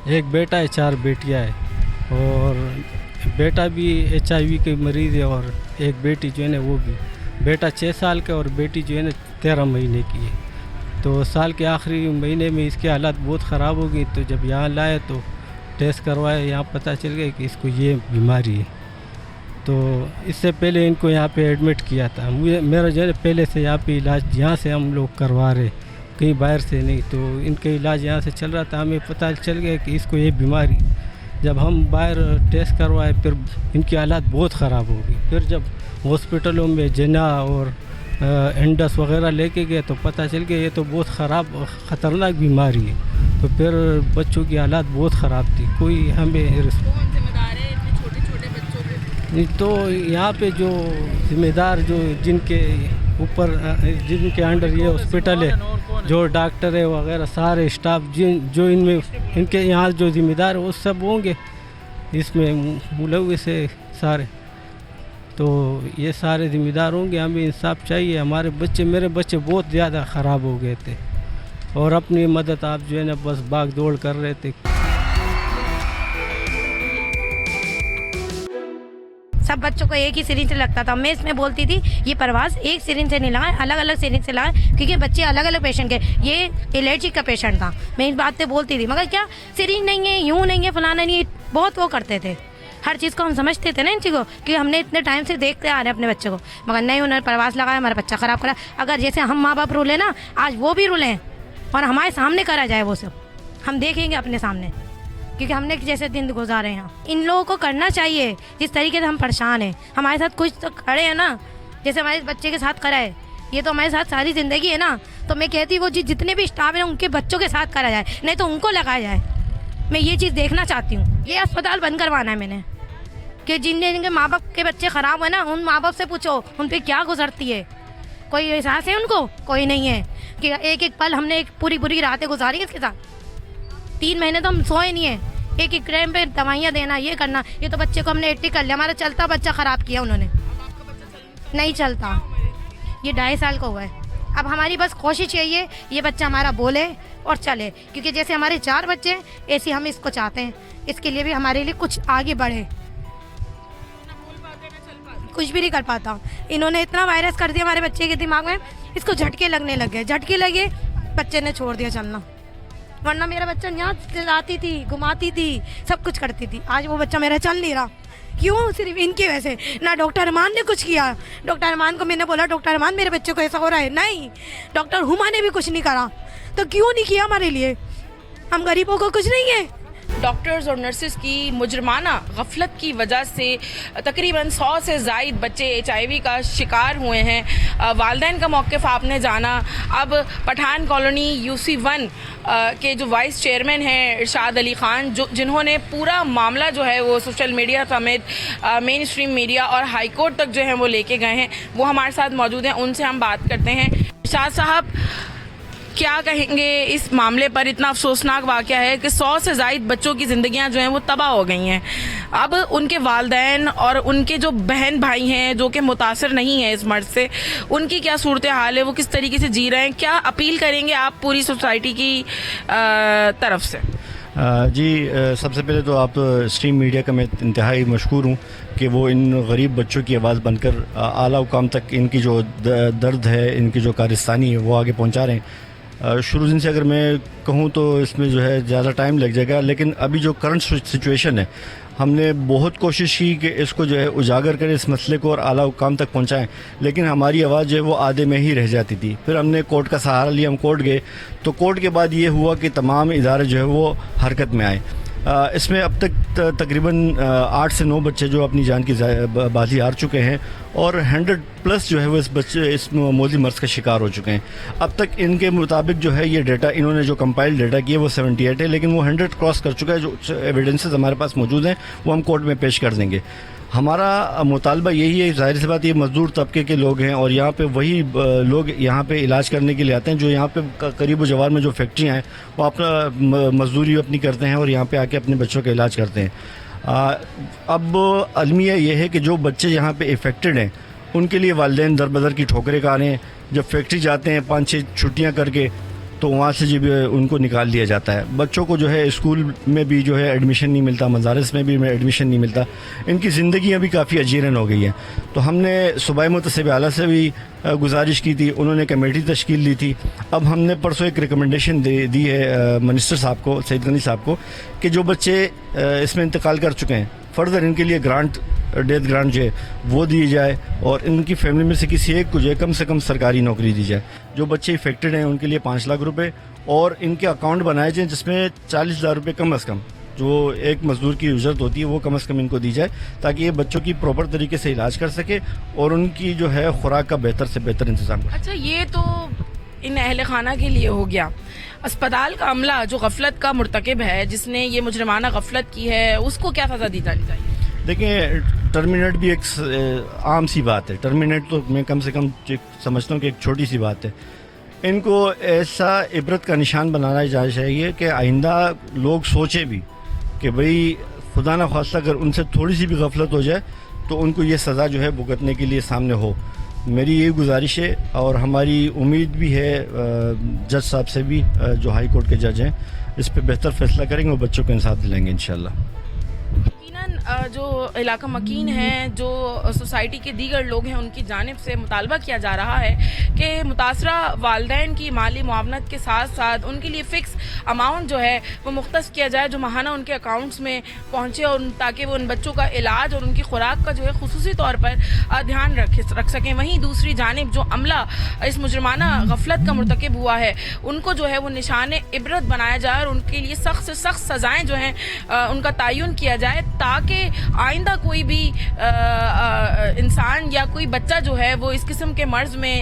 एक बेटा है, 4 बेटियां है, और बेटा भी HIV के मरीज़ है, और एक बेटी जो है ना वो भी, बेटा 6 साल का और बेटी जो है ना 13 महीने की है। तो साल के आखिरी महीने में इसके हालात बहुत ख़राब हो गई, तो जब यहाँ लाए तो टेस्ट करवाए, यहाँ पता चल गया कि इसको ये बीमारी है। तो इससे पहले इनको यहाँ पे एडमिट किया था। मेरा जो है पहले से यहाँ पे इलाज यहाँ से हम लोग करवा रहे, कहीं बाहर से नहीं। तो इनका इलाज यहाँ से चल रहा था, हमें पता चल गया कि इसको ये बीमारी। जब हम बाहर टेस्ट करवाए फिर इनकी हालात बहुत ख़राब हो गई। फिर जब हॉस्पिटलों में जना और इंडस वगैरह लेके गए तो पता चल गया ये तो बहुत ख़तरनाक बीमारी है। तो फिर बच्चों की हालात बहुत ख़राब थी। कोई हमें कौन जिम्मेदार है इतने छोटे छोटे बच्चों पे? तो यहाँ पे जो ज़िम्मेदार जो जिनके ऊपर जिनके अंडर ये हॉस्पिटल है, जो डॉक्टर है वगैरह सारे स्टाफ जो इनमें इनके यहाँ जो ज़िम्मेदार है वो सब होंगे इसमें मुलव्विस है सारे। तो ये सारे ज़िम्मेदार होंगे, हमें इंसाफ चाहिए। हमारे बच्चे, मेरे बच्चे बहुत ज़्यादा ख़राब हो गए थे, और अपनी मदद आप जो है ना बस भाग दौड़ कर रहे थे। सब बच्चों को एक ही सिरिंज से लगता था। मैं इसमें बोलती थी ये परवाज़ एक सिरिंज से नहीं लगाएं, अलग अलग सिरिंज से लगाएं, क्योंकि बच्चे अलग अलग पेशेंट के। ये एलर्जी का पेशेंट था, मैं इस बात पे बोलती थी, मगर क्या सिरिंज नहीं है, यूँ नहीं है, फलाना नहीं है, बहुत वो करते थे। हर चीज़ को हम समझते थे ना इन चीज़ों को, कि हमने इतने टाइम से देखते आ रहे हैं अपने बच्चे को, मगर नहीं, उन्होंने परवाज़ लगाया, हमारा बच्चा ख़राब करा। अगर जैसे हम माँ बाप रूले ना, आज वो भी रूलें और हमारे सामने करा जाए वो सब, हम देखेंगे अपने सामने, क्योंकि हमने जैसे दिन गुजारे हैं। इन लोगों को करना चाहिए जिस तरीके से हम परेशान हैं। हमारे साथ कुछ तो खड़े हैं ना, जैसे हमारे बच्चे के साथ करा है, ये तो हमारे साथ सारी ज़िंदगी है ना। तो मैं कहती वो जितने भी स्टाफ हैं उनके बच्चों के साथ करा जाए, नहीं तो उनको लगाया जाए। मैं ये चीज़ देखना चाहती हूँ। ये अस्पताल बंद करवाना है मैंने, कि जिनके माँ बाप के बच्चे ख़राब हैं ना, उन माँ बाप से पूछो उन पर क्या गुजरती है। कोई एहसास है उनको? कोई नहीं है। कि एक एक पल हमने एक पूरी रातें गुजारी इसके साथ। 3 महीने तो हम सोए नहीं है, एक एक टाइम पे दवाइयाँ देना, ये करना। ये तो बच्चे को हमने 80 कर लिया, हमारा चलता बच्चा ख़राब किया उन्होंने। नहीं चलता, ये 2.5 साल का हुआ है। अब हमारी बस कोशिश यही है ये बच्चा हमारा बोले और चले, क्योंकि जैसे हमारे 4 बच्चे हैं ऐसे हम इसको चाहते हैं। इसके लिए भी हमारे लिए कुछ आगे बढ़े। कुछ भी नहीं कर पाता। इन्होंने इतना वायरस कर दिया हमारे बच्चे के दिमाग में, इसको झटके लगने लग गए। झटके लगे, बच्चे ने छोड़ दिया चलना। वरना मेरा बच्चा यहाँ चलाती थी, घुमाती थी, सब कुछ करती थी। आज वो बच्चा मेरा चल नहीं रहा। क्यों? सिर्फ इनकी वजह से। ना डॉक्टर अरमान ने कुछ किया। डॉक्टर अरमान को मैंने बोला, डॉक्टर अरमान मेरे बच्चे को ऐसा हो रहा है, नहीं। डॉक्टर हुमा ने भी कुछ नहीं करा। तो क्यों नहीं किया हमारे लिए? हम गरीबों को कुछ नहीं है। डॉक्टर्स और नर्सेज की मुजरमाना गफलत की वजह से तकरीबन 100 से ज़ायद बच्चे HIV का शिकार हुए हैं। वालिदैन का मौक़िफ़ आपने जाना। अब पठान कॉलोनी UC1 के जो वाइस चेयरमैन हैं इरशाद अली ख़ान, जिन्होंने पूरा मामला जो है वो सोशल मीडिया समेत मेन स्ट्रीम मीडिया और हाई कोर्ट तक जो है वो लेके गए हैं, वो हमारे साथ मौजूद हैं। उनसे हम बात करते हैं। इरशाद साहब, क्या कहेंगे इस मामले पर? इतना अफसोसनाक वाक़या है कि 100 से ज़ायद बच्चों की ज़िंदगियां जो हैं वो तबाह हो गई हैं। अब उनके वालिदैन और उनके जो बहन भाई हैं जो कि मुतासर नहीं हैं इस मर्ज़ से, उनकी क्या सूरत हाल है, वो किस तरीके से जी रहे हैं? क्या अपील करेंगे आप पूरी सोसाइटी की तरफ से? जी, सबसे पहले तो आप स्ट्रीम मीडिया का मैं इंतहाई मशकूर हूँ कि वो इन गरीब बच्चों की आवाज़ बनकर आला हुकाम तक इनकी जो दर्द है, इनकी जो कारस्तानी है वो आगे पहुँचा रहे हैं। शुरू दिन से अगर मैं कहूँ तो इसमें जो है ज़्यादा टाइम लग जाएगा, लेकिन अभी जो करंट सिचुएशन है, हमने बहुत कोशिश की कि इसको जो है उजागर करें, इस मसले को, और आला हुकाम तक पहुँचाएँ, लेकिन हमारी आवाज़ जो है वो आधे में ही रह जाती थी। फिर हमने कोर्ट का सहारा लिया, हम कोर्ट गए, तो कोर्ट के बाद ये हुआ कि तमाम इदारे जो है वो हरकत में आए। इसमें अब तक तकरीबन 8 से 9 बच्चे जो अपनी जान की बाजी हार चुके हैं, और 100+ जो है वो इस मोदी मर्ज़ का शिकार हो चुके हैं। अब तक इनके मुताबिक जो है ये डाटा, इन्होंने जो कंपाइल डाटा किया वो 78 है, लेकिन वो 100 क्रॉस कर चुका है। जो एविडेंसेस हमारे पास मौजूद हैं वो हम कोर्ट में पेश कर देंगे। हमारा मुतालबा यही है, ज़ाहिर सी बात, ये मज़दूर तबके के लोग हैं, और यहाँ पे वही लोग यहाँ पे इलाज करने के लिए आते हैं जो यहाँ पे करीब जवार में जो फैक्ट्रियाँ हैं वो अपना मजदूरी अपनी करते हैं और यहाँ पे आके अपने बच्चों का इलाज करते हैं। अब अलमिया ये है कि जो बच्चे यहाँ पे इफ़ेक्टेड हैं उनके लिए वालिदैन दर बदर की ठोकरें खा रहे हैं। जब फैक्ट्री जाते हैं 5-6 छुट्टियाँ करके, تو وہاں سے جب ان کو نکال دیا جاتا ہے. بچوں کو جو ہے اسکول میں بھی جو ہے ایڈمیشن نہیں ملتا, مدارس میں بھی ایڈمیشن نہیں ملتا. ان کی زندگیاں بھی کافی اجیرن ہو گئی ہیں. تو ہم نے صوبائی متسب اعلیٰ سے بھی گزارش کی تھی, انہوں نے کمیٹی تشکیل دی تھی. اب ہم نے پرسوں ایک ریکمنڈیشن دی ہے منسٹر صاحب کو, سعید غنی صاحب کو, کہ جو بچے اس میں انتقال کر چکے ہیں فردر ان کے لیے گرانٹ, ڈیتھ گرانٹ جو ہے وہ دی جائے, اور ان کی فیملی میں سے کسی ایک کو جو ہے کم سے کم سرکاری نوکری دی جائے. جو بچے افیکٹڈ ہیں ان کے لیے 5 لاکھ روپے, اور ان کے اکاؤنٹ بنائے جائیں جس میں 40,000 روپے کم از کم جو ایک مزدور کی اجرت ہوتی ہے وہ کم از کم ان کو دی جائے, تاکہ یہ بچوں کی پراپر طریقے سے علاج کر سکے اور ان کی جو ہے خوراک کا بہتر سے بہتر انتظام کر. اچھا, یہ تو ان اہل خانہ کے لیے ہو گیا. اسپتال کا عملہ جو غفلت کا مرتکب ہے, جس نے یہ مجرمانہ غفلت کی ہے, اس کو کیا سزا دی جانی چاہیے؟ دیکھیں, ٹرمینیٹ بھی ایک عام سی بات ہے. ٹرمینیٹ تو میں کم سے کم سمجھتا ہوں کہ ایک چھوٹی سی بات ہے. ان کو ایسا عبرت کا نشان بنانا چاہیے کہ آئندہ لوگ سوچیں بھی کہ بھئی خدا نہ خواستہ اگر ان سے تھوڑی سی بھی غفلت ہو جائے تو ان کو یہ سزا جو ہے بھگتنے کے لیے سامنے ہو. میری یہ گزارش ہے, اور ہماری امید بھی ہے جج صاحب سے بھی, جو ہائی کورٹ کے جج ہیں, اس پہ بہتر فیصلہ کریں گے اور بچوں کو انصاف دلائیں گے انشاءاللہ. جو علاقہ مکین ہیں, جو سوسائٹی کے دیگر لوگ ہیں, ان کی جانب سے مطالبہ کیا جا رہا ہے کہ متاثرہ والدین کی مالی معاونت کے ساتھ ساتھ ان کے لیے فکس اماؤنٹ جو ہے وہ مختص کیا جائے, جو ماہانہ ان کے اکاؤنٹس میں پہنچے, اور تاکہ وہ ان بچوں کا علاج اور ان کی خوراک کا جو ہے خصوصی طور پر دھیان رکھ سکیں. وہیں دوسری جانب جو عملہ اس مجرمانہ غفلت کا مرتکب ہوا ہے, ان کو جو ہے وہ نشان عبرت بنایا جائے اور ان کے لیے سخت سے سخت سزائیں جو ہیں ان کا تعین کیا جائے, تاکہ آئندہ کوئی بھی انسان یا کوئی بچہ جو ہے وہ اس قسم کے مرض میں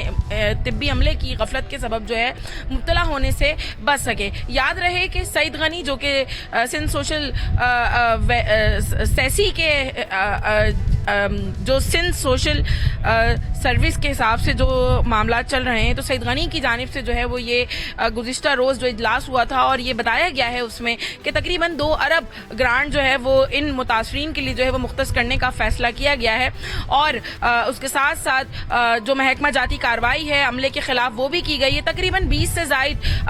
طبی عملے کی غفلت کے سبب جو ہے مبتلا ہونے سے بچ سکے. یاد رہے کہ سعید غنی جو کہ سندھ سوشل سیسی کے جو سندھ سوشل سروس کے حساب سے جو معاملات چل رہے ہیں, تو سعید غنی کی جانب سے جو ہے وہ یہ گزشتہ روز جو اجلاس ہوا تھا, اور یہ بتایا گیا ہے اس میں کہ تقریباً 2 ارب گرانٹ جو ہے وہ ان متاثرین کے لیے جو ہے وہ مختص کرنے کا فیصلہ کیا گیا ہے. اور اس کے ساتھ ساتھ جو محکمہ جاتی کارروائی ہے عملے کے خلاف وہ بھی کی گئی ہے. تقریباً 20 سے زائد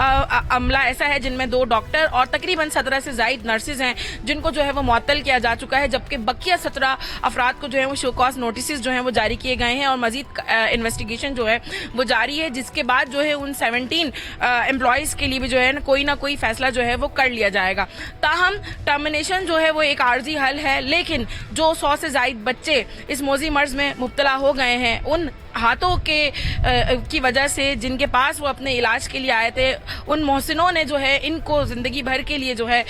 عملہ ایسا ہے جن میں 2 ڈاکٹر اور تقریباً 17 سے زائد نرسز ہیں جن کو جو ہے وہ معطل کیا جا چکا ہے, جبکہ بقیہ 17 افراد کو جو ہے وہ شو کاز نوٹسز جو ہیں وہ جاری کیے گئے ہیں, اور مزید انویسٹیگیشن جو ہے وہ جاری ہے, جس کے بعد جو ہے ان 17 امپلائیز کے لیے بھی جو ہے کوئی نہ کوئی فیصلہ جو ہے وہ کر لیا جائے گا. تاہم ٹرمینیشن جو ہے وہ ایک عارضی حل ہے, لیکن جو 100 سے زائد بچے اس موذی مرض میں مبتلا ہو گئے ہیں, ان ہاتھوں کی وجہ سے جن کے پاس وہ اپنے علاج کے لیے آئے تھے, ان محسنوں نے جو ہے ان کو زندگی بھر کے لیے جو ہے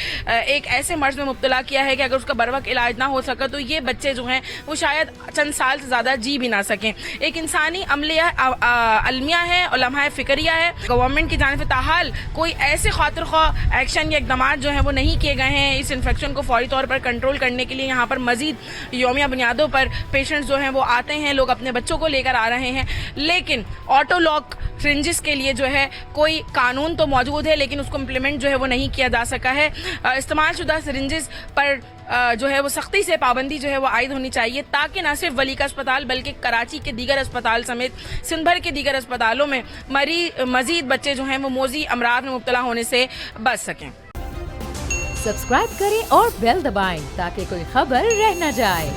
ایک ایسے مرض میں مبتلا کیا ہے کہ اگر اس کا بروقت علاج نہ ہو سکا تو یہ بچے جو ہیں وہ شاید چند سال سے زیادہ جی بھی نہ سکیں. ایک انسانی المیہ ہے اور لمحہ فکریہ ہے. گورنمنٹ کی جانب سے تاحال کوئی ایسے خاطر خواہ ایکشن یا اقدامات جو ہیں وہ نہیں کیے گئے ہیں اس انفیکشن کو فوری طور پر کنٹرول کرنے کے لیے. یہاں پر مزید یومیہ بنیادوں پر پیشنٹس جو ہیں وہ آتے ہیں, لوگ اپنے بچوں کو لے کر آ رہے ہیں, لیکن آٹو لاک سرنجز کے لیے جو ہے کوئی قانون تو موجود ہے لیکن اس کو امپلیمنٹ جو ہے وہ نہیں کیا جا سکا ہے. استعمال شدہ سرنجز پر جو ہے وہ سختی سے پابندی جو ہے وہ عائد ہونی چاہیے, تاکہ نہ صرف ولی کا اسپتال بلکہ کراچی کے دیگر اسپتال سمیت سندھ بھر کے دیگر اسپتالوں میں مزید بچے جو ہیں وہ موذی امراض میں مبتلا ہونے سے بچ سکیں. سبسکرائب کریں اور بیل دبائیں تاکہ کوئی خبر رہ نہ جائے.